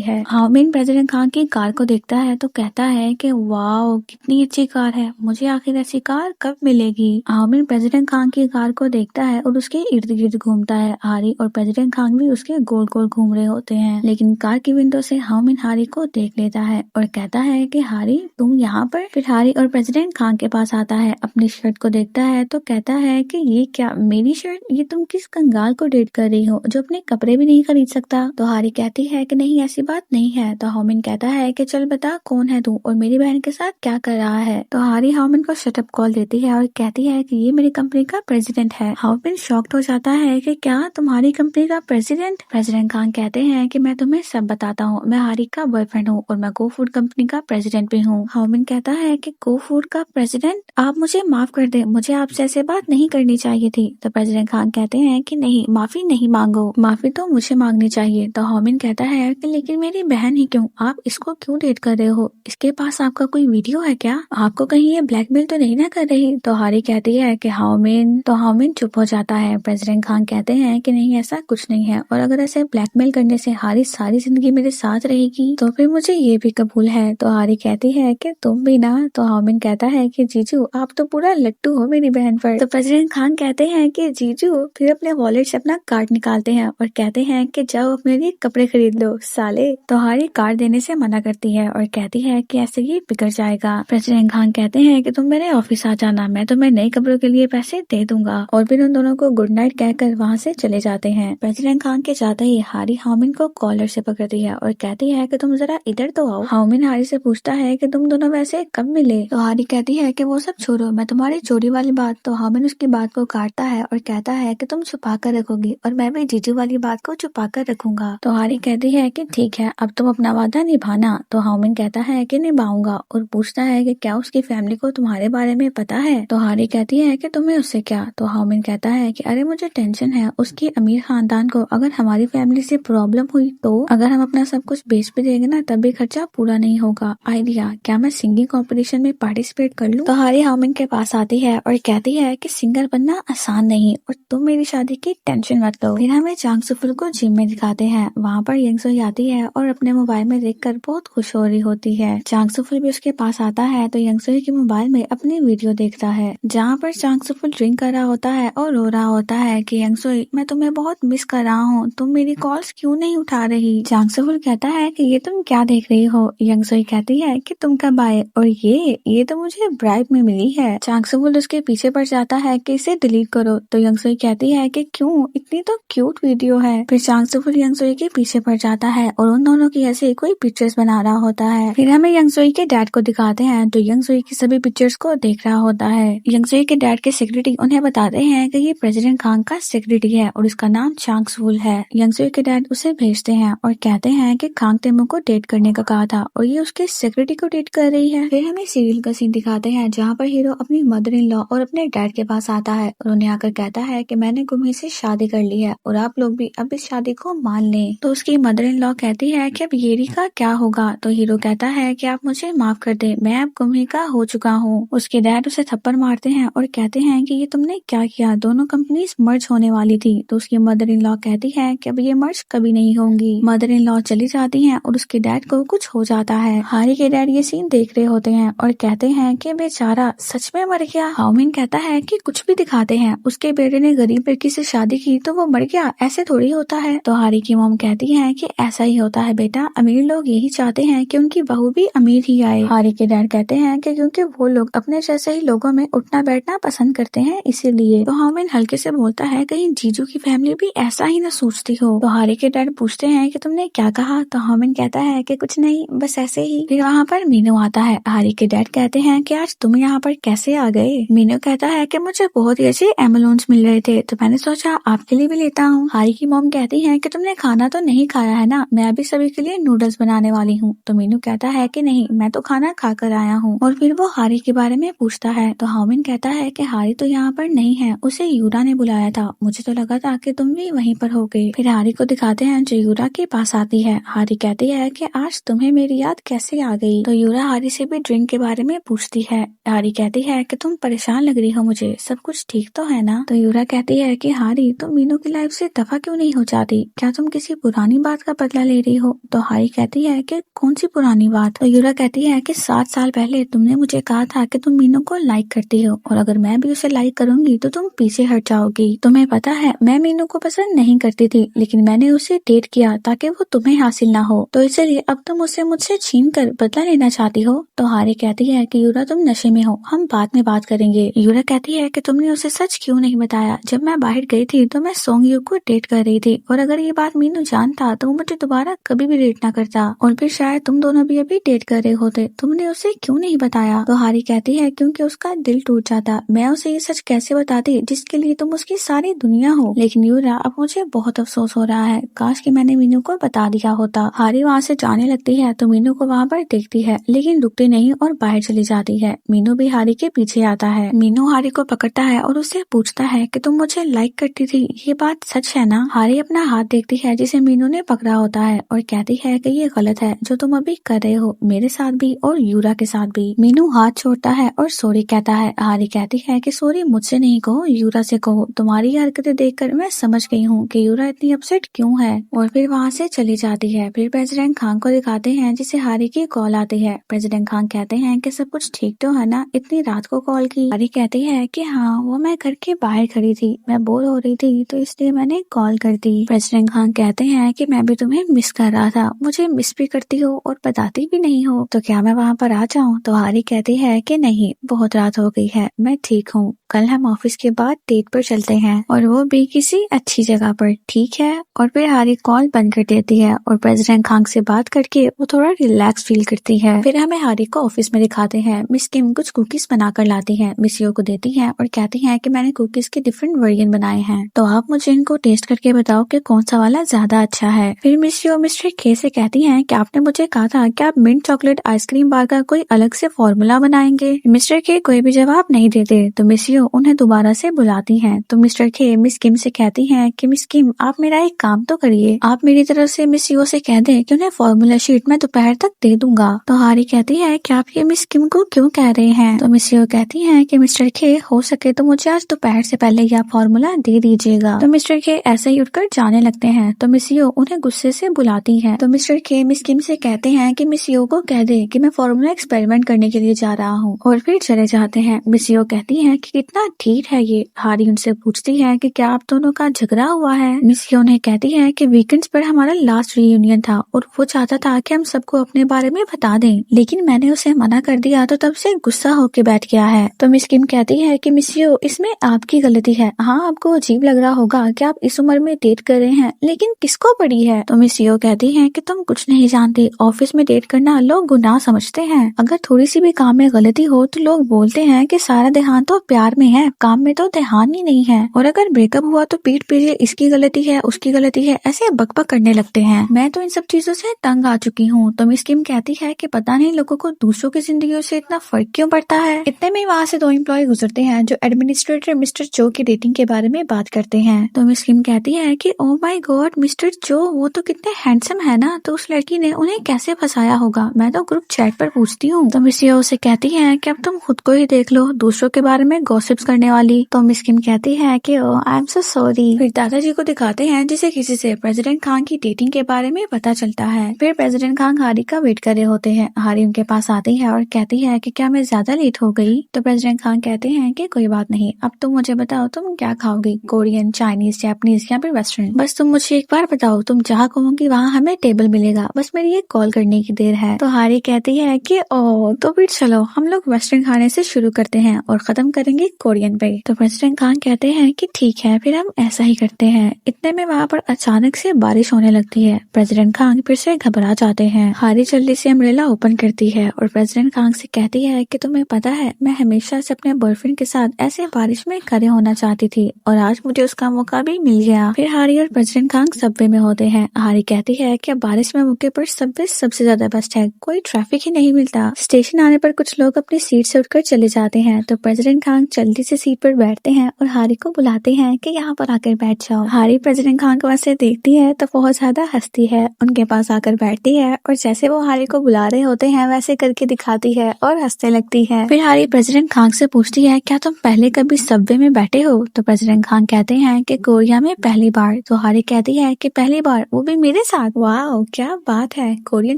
है। हाओमिन प्रेसिडेंट खान की कार को देखता है तो कहता है कि वाओ कितनी अच्छी कार है, मुझे आखिर ऐसी कार कब मिलेगी। हाओमिन प्रेसिडेंट खान की कार को देखता है और उसके इर्द गिर्द घूमता है। हारी और प्रेसिडेंट खान भी उसके गोल गोल घूम रहे होते हैं, लेकिन कार की विंडो से हाओमिन हारी को देख लेता है और कहता है कि हारी तुम यहाँ पर। फिर हारी और प्रेसिडेंट खान के पास आता है, अपनी शर्ट को देखता है तो कहता है कि ये क्या मेरी शर्ट, ये तुम किस कंगाल को डेट कर रही हो जो अपने कपड़े भी नहीं खरीद सकता। तो हारी कहती है कि नहीं ऐसी बात नहीं है। तो हाओमिन कहता है कि चल बता कौन है तू और मेरी बहन के साथ क्या कर रहा है। तो हारी हाओमिन को शटअप कॉल देती है और कहती है कि ये मेरी कंपनी का प्रेसिडेंट है। हाओमिन शॉक्ड हो जाता है कि क्या तुम्हारी कंपनी का प्रेसिडेंट। प्रेसिडेंट खान कहते हैं कि मैं तुम्हें सब बताता हूँ, मैं हारी का बॉयफ्रेंड हूँ और मैं गो फूड कंपनी का प्रेसिडेंट भी हूँ। हाओमिन कहता है कि गो फूड का प्रेसिडेंट, आप मुझे माफ कर दे, मुझे आपसे ऐसे बात नहीं करनी चाहिए थी। तो प्रेसिडेंट खान कहते हैं कि नहीं, माफी नहीं मांगो, माफी तो मुझे मांगनी चाहिए। तो हाओमिन कहता है कि लेकिन मेरी बहन ही क्यों, आप इसको क्यों डेट कर रहे हो, इसके पास आपका कोई वीडियो है क्या, आपको कहीं ये ब्लैकमेल तो नहीं ना कर रही। तो हारी कहती है कि हाओमिन। तो हाओमिन चुप हो जाता है। प्रेसिडेंट खान कहते हैं कि नहीं ऐसा कुछ नहीं है, और अगर ऐसे ब्लैकमेल करने से हारी सारी जिंदगी मेरे साथ रहेगी तो फिर मुझे ये भी कबूल है। तो हारी कहती है कि तुम भी ना। तो हाओमिन कहता है कि जीजू आप तो पूरा लट्टू हो मेरी बहन पर। तो प्रेसिडेंट खान कहते हैं कि जीजू, फिर अपने वॉलेट से अपना कार्ड निकालते हैं और कहते हैं कि जाओ अपने लिए कपड़े खरीद लो साले। तो हारी कार्ड देने से मना करती है और कहती है कि ऐसे ही बिगड़ जाएगा। प्रेसिडेंट खान कहते हैं कि तुम मेरे ऑफिस आ जाना, मैं तुम्हें नए कपड़ों के लिए पैसे दे दूंगा, और फिर उन दोनों को गुड नाइट कहकर वहाँ से चले जाते हैं। प्रेसिडेंट खान के जाते ही हारी हाओमिन को कॉलर से पकड़ती है और कहती है कि तुम जरा इधर तो आओ। हाओमिन हारी से पूछता है कि तुम दोनों वैसे कब मिले। तो हारी कहती है कि वो सब छोड़ो, मैं तुम्हारी चोरी वाली बात। तो हाओमिन उसकी बात को काटता है और कहता है कि तुम छुपा कर रखोगी और मैं भी जीजू वाली बात को छुपा कर रखूंगा। तो हारी कहती है कि ठीक है, अब तुम अपना वादा निभाना। तो हाओमिन कहता है कि निभाऊंगा और पूछता है कि क्या उसकी फैमिली को तुम्हारे बारे में पता है। तो हारी कहती है कि तुम्हें उससे क्या। तो हाओमिन कहता है कि अरे मुझे टेंशन है, उसके अमीर खानदान को अगर हमारी फैमिली से प्रॉब्लम हुई तो अगर हम अपना सब कुछ बेच भी देंगे ना तब भी खर्चा पूरा नहीं होगा। आइडिया, क्या मैं सिंगिंग कंपटीशन में पार्टिसिपेट कर लूं। तो हारी हाओमिन के पास आती है और कहती है कि सिंगर बनना आसान नहीं और तुम मेरी शादी की टेंशन मत लो। फिर हमें चांग सुफुल को जिम में दिखाते हैं। वहाँ पर यंगसुई आती है और अपने मोबाइल में देखकर बहुत खुश हो रही होती है। चांग सुफुल भी उसके पास आता है तो यंगसुई के मोबाइल में अपनी वीडियो देखता है जहाँ पर चांग सुफुल ड्रिंक कर रहा होता है और रो रहा होता है कि यंगसुई मैं तुम्हें बहुत मिस कर रहा हूँ, तुम मेरी कॉल्स क्यों नहीं उठा रही। चांग सुफुल कहता है कि ये तुम क्या देख रही हो। यंगसुई कहती है कि तुम कब आए और ये तो मुझे ब्राइब में मिली है। चांग सुफुल उसके पीछे पड़ जाता है कि इसे डिलीट करो। तो यंगसुई कहती है कि क्यों, इतनी तो क्यूट वीडियो है। फिर चांग सुफुल यंगसुई के पीछे पड़ जाता है और उन दोनों की ऐसे कोई पिक्चर्स बना रहा होता है। फिर हमें यंगसुई के डैड को दिखाते हैं तो यंगसुई की सभी पिक्चर्स को देख रहा होता है। यंगसुई के डैड के सेक्रेटरी उन्हें बताते हैं कि ये प्रेसिडेंट खान का सेक्रेटरी है और इसका नाम चांग सुफुल है। यंगसुई के डैड उसे भेजते हैं और कहते हैं कि खांग तेमो को डेट करने का कहा था और ये उसके सेक्रेटरी को डेट कर रही है। फिर हमें सीरियल का सीन दिखाते हैं जहाँ पर हीरो अपनी मदर इन लॉ और अपने डैड के पास आता है और उन्हें आकर कहता है कि मैंने गुमी से शादी कर ली है और आप लोग भी अब इस शादी को मान लें। तो उसकी मदर इन लॉ कहती है कि अब येरी का क्या होगा। तो हीरो कहता है कि आप मुझे माफ कर दे, मैं अब गुमी का हो चुका हूँ। उसके डैड उसे थप्पड़ मारते हैं और कहते हैं कि ये तुमने क्या किया, दोनों कंपनीज मर्ज होने वाली थी। तो उसकी मदर इन लॉ कहती है कि अब ये मर्ज कभी नहीं होंगी। मदर इन लॉ चली जाती हैं और उसके डैड को कुछ हो जाता है। हारी के डैड ये सीन देख रहे होते हैं और कहते हैं कि बेचारा सच में मर गया। हाओमिन कहता है कि कुछ भी दिखाते हैं, उसके बेटे ने गरीब लड़की से शादी की तो वो मर गया, ऐसे थोड़ी होता है। तो हारी की मॉम कहती है कि ऐसा ही होता है बेटा, अमीर लोग यही चाहते हैं कि उनकी बहू भी अमीर ही आए। हारी के डैड कहते हैं कि क्योंकि वो लोग अपने जैसे ही लोगों में उठना बैठना पसंद करते हैं इसीलिए। तो हाओमिन हल्के से बोलता है कहीं जीजू की फैमिली भी ऐसा ही ना सोचती हो। तो हारी के डैड पूछते हैं कि तुमने क्या कहा। तो हाओमिन कहता है कि कुछ नहीं, बस ऐसे ही। फिर वहाँ पर मीनू आता है। हारी के डैड कहते हैं कि आज तुम यहाँ पर कैसे आ गए। मीनू कहता है कि मुझे बहुत ही अच्छे एम्बुलेंस मिल रहे थे तो मैंने सोचा आपके लिए भी लेता हूँ। हारी की मॉम कहती है कि तुमने खाना तो नहीं खाया है ना, मैं अभी सभी के लिए नूडल्स बनाने वाली हूँ। तो मीनू कहता है कि नहीं, मैं तो खाना खा कर आया हूँ। और फिर वो हारी के बारे में पूछता है तो हामिन कहता है कि हारी तो यहाँ पर नहीं है, उसे यूरा ने बुलाया था, मुझे तो लगा था कि तुम भी वहीं पर होगे। फिर हारी को दिखाते हैं जो यूरा के पास आती है। हारी कहती है कि आज तुम्हें मेरी याद कैसे आ गई। तो यूरा हारी से भी ड्रिंक के बारे में पूछती है। हारी कहती है कि तुम परेशान लग रही हो, मुझे सब कुछ ठीक तो है ना। तो यूरा कहती है कि हारी, तुम मीनू की लाइफ से दफा क्यों नहीं हो जाती, क्या तुम किसी पुरानी बात का बदला ले रही हो। तो हारी कहती है कि कौन सी पुरानी बात। तो यूरा कहती है कि 7 साल पहले तुमने मुझे कहा था कि तुम मीनू को लाइक करती हो और अगर मैं भी उसे लाइक करूंगी तो तुम पीछे हट जाओगी। तुम्हें पता है मैं मीनू को पसंद नहीं करती थी, लेकिन मैंने उसे डेट किया ताकि वो तुम्हें हासिल ना हो, तो इसलिए अब तुम उसे मुझसे छीन कर बदला लेना चाहती हो। तो हारी कहती है कि यूरा तुम नशे में हो, हम बाद में बात करेंगे। यूरा कहती है कि तुमने उसे सच क्यों नहीं बताया, जब मैं बाहर गई थी तो मैं सोंगयू को डेट कर रही थी और अगर ये बात मीनू जानता तो वो मुझे दोबारा कभी भी डेट ना करता और फिर शायद तुम दोनों भी अभी डेट कर रहे होते, तुमने उसे क्यों नहीं बताया। तो हारी कहती है क्योंकि उसका दिल टूट जाता, मैं उसे ये सच कैसे बताती जिसके लिए तुम उसकी सारी दुनिया हो। लेकिन यूरा अब मुझे बहुत अफसोस हो रहा है, काश कि मैंने मीनू को बता दिया होता। हारी वहाँ से जाने लगती है तो मीनू को वहाँ पर देखती है लेकिन रुकती नहीं और बाहर चली जाती है। मीनू भी हारी के पीछे आता है। मीनू हारी को पकड़ता है और उससे पूछता है कि तुम मुझे लाइक करती थी, ये बात सच है ना। हारी अपना हाथ देखती है जिसे मीनू ने पकड़ा होता है और कहती है कि ये गलत है जो तुम अभी कर रहे हो, मेरे साथ भी और यूरा के साथ भी। मीनू हाथ छोड़ता है और सॉरी कहता है। हारी कहती है कि सॉरी मुझसे नहीं कहो, यूरा से कहो, तुम्हारी हरकतें देखकर मैं समझ गई हूँ कि यूरा इतनी अपसेट क्यों है। और फिर वहाँ से चली जाती है। फिर प्रेसिडेंट खान को दिखाते हैं जिसे हारी की कॉल आती है। प्रेसिडेंट खान कहते हैं कि सब कुछ ठीक तो है ना, इतनी रात को कॉल की। हारी कहती है कि हाँ, वो मैं घर के बाहर खड़ी थी, मैं बोर हो रही थी तो इसलिए मैंने कॉल कर दी। प्रेसिडेंट खान कहते हैं कि मैं भी तुम्हें मिस कर रहा था, मुझे मिस भी करती हो और बताती भी नहीं हो, तो क्या मैं वहाँ पर आ जाऊँ। तो हारी कहती है कि नहीं, बहुत रात हो गई है, मैं ठीक हूँ, कल हम ऑफिस के बाद डेट पर चलते हैं और वो भी किसी अच्छी जगह पर, ठीक है। और फिर हारी कॉल बंद कर देती है और प्रेसिडेंट खान से बात करके वो थोड़ा रिलैक्स फील करती है। फिर हमें हारी को ऑफिस में दिखाते हैं। मिस किम कुछ कुकीज बनाकर लाती है, मिस यो को देती है और कहती है कि मैंने कुकीज के डिफरेंट वर्जन बनाए हैं, तो आप मुझे इनको टेस्ट करके बताओ कि कौन सा वाला ज्यादा अच्छा है। फिर मिस यो मिस्टर के से कहती है कि आपने मुझे कहा था कि आप मिंट चॉकलेट आइसक्रीम बार का कोई अलग से फॉर्मूला बनाएंगे। मिस्टर के कोई भी जवाब नहीं देते तो मिस यो उन्हें दोबारा से बुलाती हैं। तो मिस्टर के मिस किम से कहती हैं कि मिस किम, आप मेरा एक काम तो करिए, आप मेरी तरफ से मिस यो से कह दें कि उन्हें फॉर्मूला शीट मैं दोपहर तक दे दूंगा। तो हारी कहती है कि आप ये मिस किम को क्यों कह रहे हैं। तो मिस यो कहती है कि मिस्टर के, हो सके तो मुझे आज दोपहर से पहले यह फॉर्मूला दे दीजिएगा। तो मिस्टर के ऐसे ही उठकर जाने लगते हैं। तो मिस यो उन्हें गुस्से से बुलाती है। तो मिस्टर के मिस किम से कहते हैं कि मिस यो को कह दे कि मैं फॉर्मूला एक्सपेरिमेंट करने के लिए जा रहा हूँ और फिर चले जाते हैं। मिस यो कहती है कि कितना ठीक है ये। हारी उनसे पूछती है कि क्या आप दोनों का झगड़ा हुआ है। मिस यो उन्हें कहती है कि वीकेंड्स पर हमारा लास्ट रीयूनियन था और वो चाहता था कि हम सबको अपने बारे में बता दें, लेकिन मैंने उसे मना कर दिया तो तब से गुस्सा होके बैठ गया है। तो मिस किम कहती है कि मिस यो, इसमें आपकी गलती है। हाँ, आपको अजीब लग रहा होगा कि आप इस उम्र में डेट कर रहे हैं, लेकिन किसको पड़ी है। तो मिस यो कहती है कि तुम कुछ नहीं जानती, ऑफिस में डेट करना लोग गुनाह समझते हैं। अगर थोड़ी सी भी काम में गलती हो तो लोग बोलते हैं कि सारा ध्यान तो प्यार में है, काम में तो ध्यान ही नहीं है, और अगर ब्रेकअप हुआ तो पीठ पीछे इसकी गलती है, उसकी गलती है, ऐसे बकबक करने लगते हैं। मैं तो इन सब चीजों से तंग आ चुकी हूँ। तो मिस किम कहती है कि पता नहीं लोगों को दूसरों की जिंदगियों से इतना फर्क क्यों पड़ता है। इतने में वहाँ से 2 एम्प्लॉय गुजरते हैं जो एडमिनिस्ट्रेटर मिस्टर चो की डेटिंग के बारे में बात करते हैं। तो मिस किम कहती है कि ओह माय गॉड, मिस्टर चो वो तो कितने हैंडसम है ना, तो उस लड़की ने उन्हें कैसे फंसाया होगा, मैं तो ग्रुप चैट पर पूछती हूँ। तो मिस यो उसे कहती है कि अब तुम खुद को ही देख लो, दूसरों के बारे में गॉसिप्स करने वाली। तो मिस किम कहती है कि ओह आई एम सो सॉरी। फिर दादाजी को दिखाते हैं जिसे किसी से प्रेसिडेंट खान की डेटिंग के बारे में पता चलता है। फिर प्रेसिडेंट खान हारी का वेट कर रहे होते हैं। हारी उनके पास आती है और कहती है कि क्या मैं ज्यादा लेट हो गई। तो प्रेसिडेंट खान कहते हैं कि कोई बात नहीं, अब तुम मुझे बताओ तुम क्या खाओगी, कोरियन, चाइनीज, जापानीज या फिर वेस्टर्न। बस तुम मुझे एक बार बताओ, तुम जहाँ कहोगी वहाँ हमें टेबल मिलेगा, बस मेरी एक कॉल करने की देर है। तो हारी कहती है कि ओ तो फिर चलो हम लोग वेस्टर्न खाने से शुरू करते हैं और खत्म करेंगे कोरियन पे। तो प्रेसिडेंट खान कहते हैं कि ठीक है फिर हम ऐसा ही करते हैं। इतने में वहाँ पर अचानक से बारिश होने लगती है। प्रेसिडेंट खान फिर से घबरा जाते हैं। हारी जल्दी से अम्ब्रेला ओपन करती है और प्रेसिडेंट खान से कहती है कि तुम्हें पता है मैं हमेशा से अपने बॉयफ्रेंड के साथ ऐसे बारिश में खड़े होना चाहती थी और आज मुझे उसका मौका भी मिल गया। फिर हारी और प्रेसिडेंट खान सबवे में होते हैं। हारी कहती है कि बारिश में मौके पर सबवे सबसे ज्यादा बेस्ट है, कोई ट्रैफिक ही नहीं मिलता। स्टेशन आने पर कुछ लोग अपनी सीट से उठकर चले जाते हैं तो प्रेसिडेंट खान जल्दी से सीट पर बैठते हैं और हारी को बुलाते हैं कि यहाँ पर आकर बैठ जाओ। हारी प्रेसिडेंट खान को ऐसे देखती है तो बहुत ज्यादा हंसती है, उनके पास आकर बैठती है और जैसे वो हारी को बुला रहे होते हैं वैसे करके दिखाती है और हंसने लगती है। फिर हारी प्रेसिडेंट खान से पूछती है क्या तुम पहले कभी सबवे में बैठे हो? तो प्रेसिडेंट खान कहते हैं कि कोरिया में पहली बार। तो हारी कहती है कि पहली बार, वो भी मेरे साथ। वाह क्या बात है, कोरियन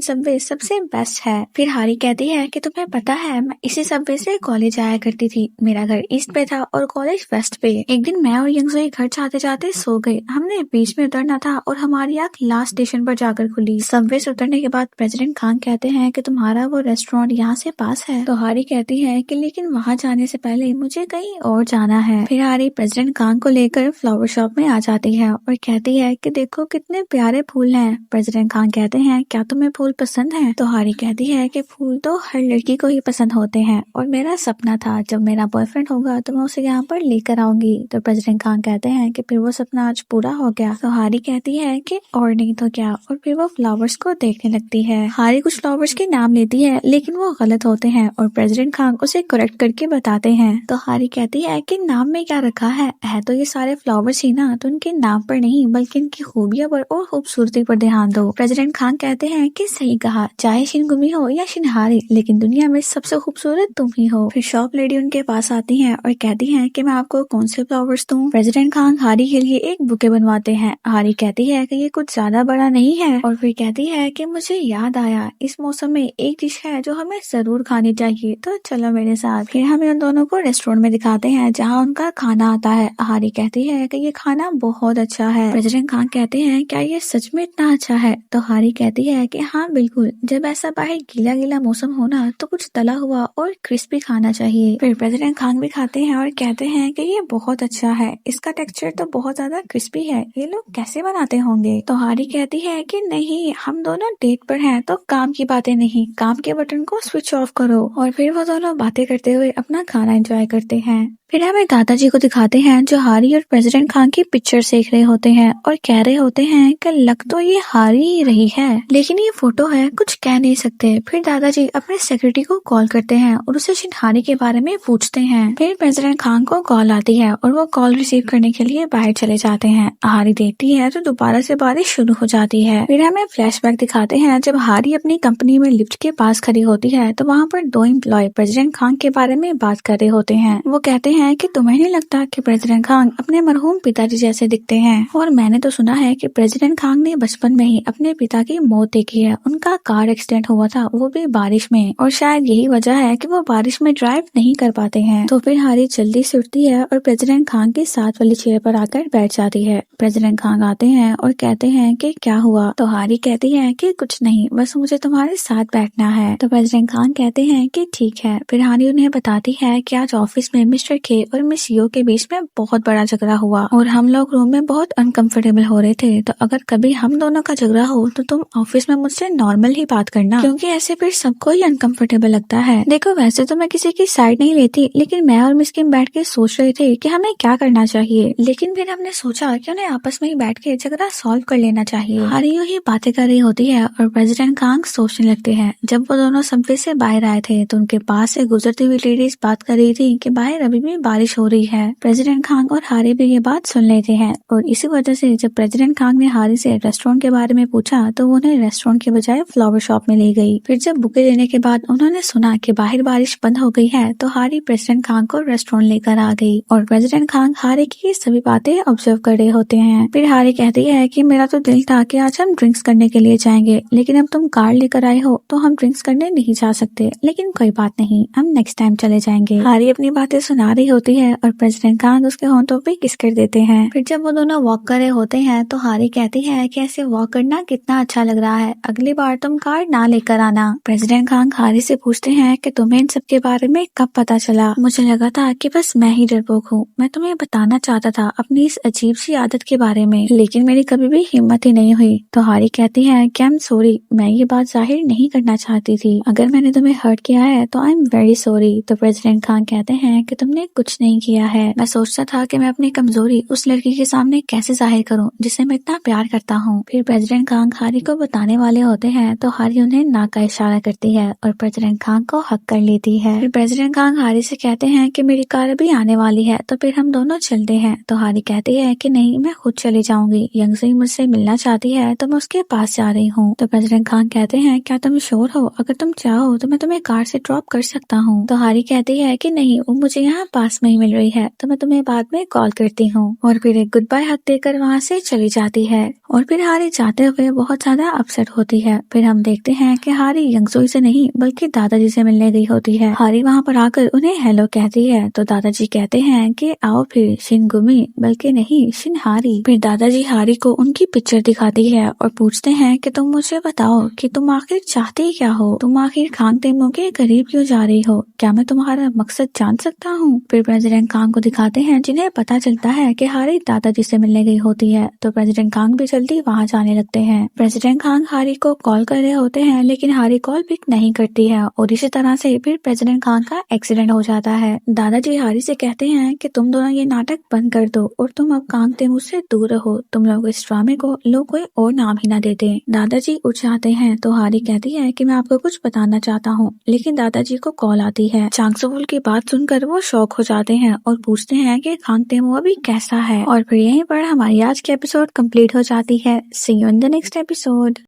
सबवे सबसे बेस्ट है। फिर हारी कहती है कि तुम्हें पता है मैं इसी सबवे से कॉलेज आया करती थी। मेरा घर ईस्ट पे था और कॉलेज वेस्ट पे। एक दिन मैं और यंगजोई घर जाते जाते सो गए। हमने बीच में उतरना था और हमारी आँख लास्ट स्टेशन पर जाकर खुली। सबवे से उतरने के बाद प्रेसिडेंट खान कहते हैं कि तुम्हारा वो रेस्टोरेंट यहाँ से पास है। तो हारी कहती है कि लेकिन वहाँ जाने से पहले मुझे कहीं और जाना है। फिर हारी प्रेसिडेंट खान को लेकर फ्लावर शॉप में आ जाती है और कहती है कि देखो कितने प्यारे फूल हैं। प्रेसिडेंट खान कहते हैं क्या तुम्हें फूल पसंद है? तो हारी कहती है कि फूल तो हर लड़की को ही पसंद होते हैं और मेरा सपना था जब मेरा बॉयफ्रेंड होगा तो मैं उसे यहाँ पर लेकर आऊंगी। तो प्रेसिडेंट खान कहते हैं कि फिर वो सपना आज पूरा हो गया। तो हारी कहती है कि और नहीं तो क्या, और फिर वो फ्लावर्स को देखने लगती है। हारी कुछ फ्लावर्स के नाम लेती है लेकिन वो गलत होते हैं और प्रेसिडेंट खान उसे करेक्ट करके बताते हैं। तो हारी कहती है कि नाम में क्या रखा है तो ये सारे फ्लावर्स ही ना, तो उनके नाम पर नहीं बल्कि इनकी खूबियों पर और खूबसूरती पर ध्यान दो। प्रेसिडेंट खान कहते हैं कि सही कहा, चाहे शिनगुमी हो या शिनहारी लेकिन दुनिया में सबसे खूबसूरत तुम ही हो। फिर शॉप लेडी उनके पास आती है और कहती है कि मैं आपको कौन से फ्लावर्स दूं? प्रेसिडेंट खान हारी के लिए एक बुके बनवाते हैं। हारी कहती है कि ये कुछ ज्यादा बड़ा नहीं है और फिर कहती है कि मुझे याद आया इस मौसम में एक डिश है जो हमें जरूर खानी चाहिए, तो चलो मेरे साथ। फिर हमें उन दोनों को रेस्टोरेंट में दिखाते हैं जहाँ उनका खाना आता है। हारी कहती है कि ये खाना बहुत अच्छा है। प्रेसिडेंट खान कहते हैं क्या ये सच में इतना अच्छा है? तो हारी कहती है कि हाँ बिल्कुल, जब ऐसा बाहर गीला गीला मौसम हो ना तो कुछ तला हुआ और क्रिस्पी खाना चाहिए। फिर प्रेसिडेंट खान भी खाते हैं और कहते हैं कि ये बहुत अच्छा है, इसका टेक्सचर तो बहुत ज्यादा क्रिस्पी है, ये लोग कैसे बनाते होंगे? तो हारी कहती है कि नहीं, हम दोनों डेट पर हैं तो काम की बातें नहीं, काम के बटन को स्विच ऑफ करो। और फिर वो दोनों बातें करते हुए अपना खाना एंजॉय करते हैं। फिर हमें दादाजी को दिखाते हैं जो हारी और प्रेसिडेंट खान की पिक्चर देख रहे होते हैं और कह रहे होते हैं कि लग तो ये हारी ही रही है लेकिन ये फोटो है, कुछ कह नहीं सकते। फिर दादाजी अपने सेक्रेटरी को कॉल करते हैं और उसे शिनहारी के बारे में पूछते हैं। फिर प्रेसिडेंट खान को कॉल आती है और वो कॉल रिसीव करने के लिए बाहर चले जाते हैं। हारी देखती है तो दोबारा से बारिश शुरू हो जाती है। फिर हमें फ्लैशबैक दिखाते हैं जब हारी अपनी कंपनी में लिफ्ट के पास खड़ी होती है तो वहाँ पर दो एम्प्लॉय प्रेसिडेंट खान के बारे में बात कर रहे होते हैं। वो कहते हैं कि तुम्हें नहीं लगता कि प्रेसिडेंट खान अपने मरहूम पिताजी जैसे दिखते हैं? और मैंने तो सुना है कि प्रेसिडेंट खान ने बचपन में ही अपने पिता की मौत देखी है, उनका कार एक्सीडेंट हुआ था वो भी बारिश में, और शायद यही वजह है कि वो बारिश में ड्राइव नहीं कर पाते हैं। तो फिर हारी जल्दी से उठती है और प्रेसिडेंट खान की साथ वाली चेयर पर आकर बैठ जाती है। प्रेसिडेंट खान आते हैं और कहते हैं कि क्या हुआ? तो हारी कहती है कि कुछ नहीं, बस मुझे तुम्हारे साथ बैठना है। तो प्रेसिडेंट खान कहते हैं कि ठीक है। फिर हारी उन्हें बताती है कि आज ऑफिस में मिस्टर के और मिस यो के बीच में बहुत बड़ा झगड़ा हुआ और हम लोग रूम में बहुत अनकंफर्टेबल हो रहे थे, तो अगर कभी हम दोनों का झगड़ा हो तो तुम ऑफिस में मुझसे नॉर्मल ही बात करना, क्योंकि ऐसे फिर सबको ही अनकंफर्टेबल लगता है। देखो वैसे तो मैं किसी की साइड नहीं लेती, लेकिन मैं और मिस किम बैठ के सोच रहे थे कि हमें क्या करना चाहिए, लेकिन फिर हमने सोचा कि उन्हें आपस में ही बैठ के झगड़ा सॉल्व कर लेना चाहिए। हारी ही बातें कर रही होती है और प्रेसिडेंट खान सोचने लगते हैं। जब वो दोनों सबवे से बाहर आए थे तो उनके पास से गुजरती हुई लेडीज बात कर रही थी कि बाहर अभी भी बारिश हो रही है। प्रेसिडेंट खान और हारी भी ये बात सुन लेते हैं और इसी वजह से जब प्रेसिडेंट खान ने हारी से रेस्टोरेंट के बारे में पूछा तो वो उन्हें रेस्टोरेंट के बजाय फ्लावर शॉप में ले गई। फिर जब बुके देने के बाद उन्होंने सुना कि बाहर बारिश बंद हो गई है तो हारी प्रेसिडेंट खान को रेस्टोरेंट लेकर आ गई और प्रेसिडेंट खान हारी की सभी बातें ऑब्जर्व कर रहे होते हैं। फिर हारी कहती है कि मेरा तो दिल था कि आज हम ड्रिंक्स करने के लिए जाएंगे, लेकिन अब तुम कार लेकर आए हो तो हम ड्रिंक्स करने नहीं जा सकते, लेकिन कोई बात नहीं, हम नेक्स्ट टाइम चले जाएंगे। हारी अपनी बातें सुना रही रही होती है और प्रेसिडेंट कांग उसके होंठों पे किस कर देते हैं। फिर जब वो दोनों वॉक कर रहे होते हैं तो हारी कहती है कि ऐसे वॉक करना कितना अच्छा लग रहा है, अगली बार तुम कार ना लेकर आना। प्रेसिडेंट कांग हारी से पूछते हैं कि तुम्हें इन सब के बारे में कब पता चला? मुझे लगा था कि बस मैं ही डरपोक हूँ, मैं तुम्हें बताना चाहता था अपनी इस अजीब सी आदत के बारे में, लेकिन मेरी कभी भी हिम्मत ही नहीं हुई। तो हारी कहती है कि आई एम सॉरी, मैं ये बात जाहिर नहीं करना चाहती थी, अगर मैंने तुम्हें हर्ट किया है तो आई एम वेरी सॉरी। तो प्रेसिडेंट कांग कहते हैं कि तुमने कुछ नहीं किया है, मैं सोचता था कि मैं अपनी कमजोरी उस लड़की के सामने कैसे जाहिर करूं जिसे मैं इतना प्यार करता हूं। फिर प्रेसिडेंट कांग हारी को बताने वाले होते हैं तो हारी उन्हें ना का इशारा करती है और प्रेसिडेंट कांग को हक कर लेती है। फिर प्रेसिडेंट कांग हारी से कहते हैं कि मेरी कार अभी आने वाली है तो फिर हम दोनों चलते हैं। तो हारी कहती है कि नहीं, मैं खुद चली जाऊंगी, यंगज़ी मुझसे मिलना चाहती है तो मैं उसके पास जा रही हूँ। तो प्रेसिडेंट कांग कहते हैं क्या तुम श्योर हो? अगर तुम चाहो तो मैं तुम्हें कार से ड्रॉप कर सकता हूँ। तो हारी कहती है कि नहीं, वो मुझे यहाँ पास में ही मिल रही है तो मैं तुम्हें बाद में कॉल करती हूँ, और फिर एक गुड बाय हक देकर वहाँ से चली जाती है। और फिर हारी जाते हुए बहुत ज्यादा अपसेट होती है। फिर हम देखते हैं कि हारी यंगसुई से नहीं बल्कि दादाजी से मिलने गई होती है। हारी वहाँ पर आकर उन्हें हेलो कहती है तो दादाजी कहते हैं कि आओ फिर शिनगुमी, बल्कि नहीं शिनहारी। फिर दादाजी हारी को उनकी पिक्चर दिखाती है और पूछते हैं कि तुम मुझे बताओ कि तुम आखिर चाहती क्या हो, तुम आखिर खांग तेमो के करीब क्यों जा रही हो, क्या मैं तुम्हारा मकसद जान सकता हूँ? फिर प्रेसिडेंट कांग को दिखाते हैं जिन्हें पता चलता है कि हारी दादाजी से मिलने गई होती है। तो प्रेसिडेंट कांग भी जल्दी वहाँ जाने लगते हैं। प्रेसिडेंट कांग हारी को कॉल कर रहे होते हैं लेकिन हारी कॉल पिक नहीं करती है और इसी तरह से फिर प्रेसिडेंट कांग का एक्सीडेंट हो जाता है। दादाजी हारी से कहते हैं कि तुम दोनों ये नाटक बंद कर दो और तुम अब कांग तेमू से दूर रहो, तुम लोग इस ड्रामे को लोग कोई और नाम ही ना देते। दादाजी उठ जाते हैं तो हारी कहती है कि मैं आपको कुछ बताना चाहता हूँ, लेकिन दादाजी को कॉल आती है। चांगसोल की बात सुनकर वो शॉक हो जाते हैं और पूछते हैं कि कांग तेमू अभी कैसा है। और फिर यहीं पर हमारी आज की एपिसोड कंप्लीट हो जाती है। See you in the next episode.